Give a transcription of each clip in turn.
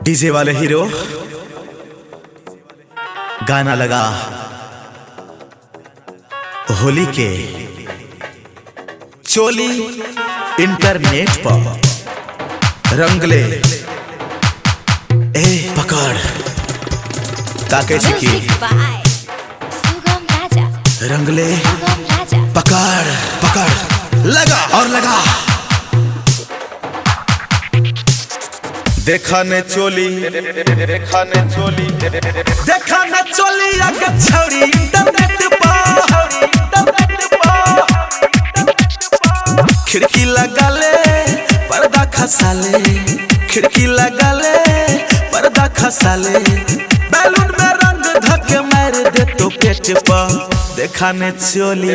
DJ वाले hero गाना लगा होली के चोली इंटरनेट पर रंगले ए पकड़ ताके चिकी रंगले पकड़ पकड़ लगा और लगा देखा ने चोली आगे छौरी इंटरनेट पर खिड़की लगा ले पर्दा खसा ले खिड़की लगा ले पर्दा खसा ले बैलून में रंग धके मार दे तो पेट पर देखा ने चोली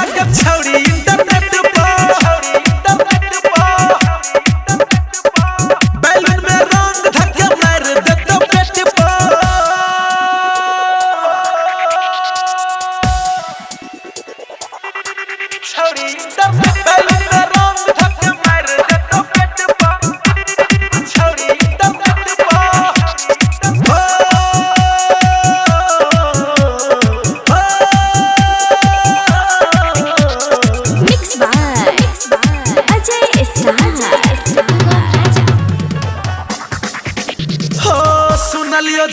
आगे छौरी इंटरनेट पर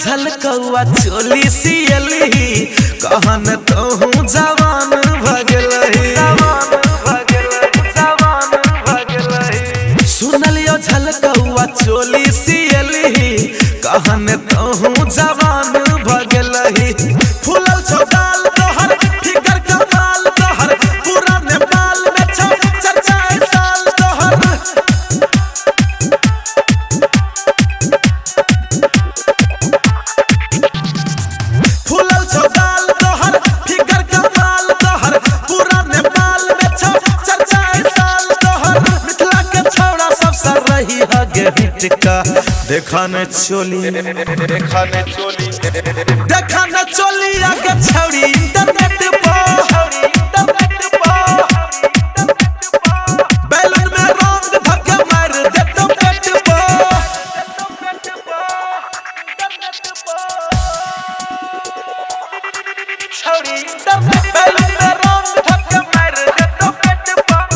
झलकौआ चोली सियली कहन तोहू जवान भगलही सुनलियो झलकौआ चोली सियली कहन तोहू जवान भगलही फूलल छोटाल तोहर फिकर कमाल तोहर पूरा नेपाल में छौ चर्चा साल तोहर देखा न चोली आगे छौरी इंटरनेट पर बैलून में रंग धके मार दे तो पेट पर छौरी इंटरनेट बैलून में रंग धके मार दे तो पेट पर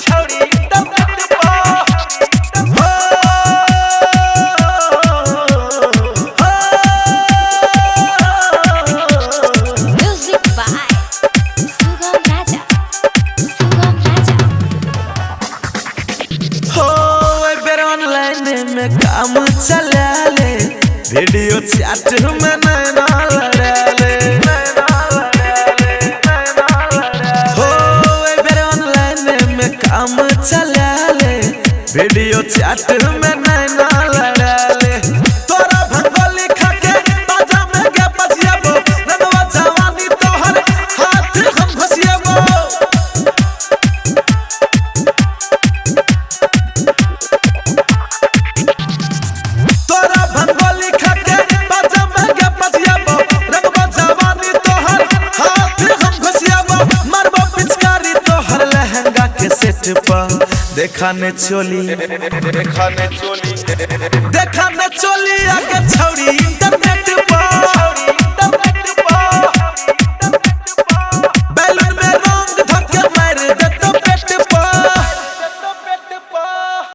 छौरी इंटरनेट पर में काम चला ले वीडियो चैट में नैना लड़ा ले हो बेर ऑनलाइन में काम चला ले वीडियो चैट में नैना लड़ा ले तोरा भंगोली खाके बाजा में गे बजियाबो ननवा जवानी तोहर हाथ हम भसियाबो देखा ने चोली आगे छौरी इंटरनेट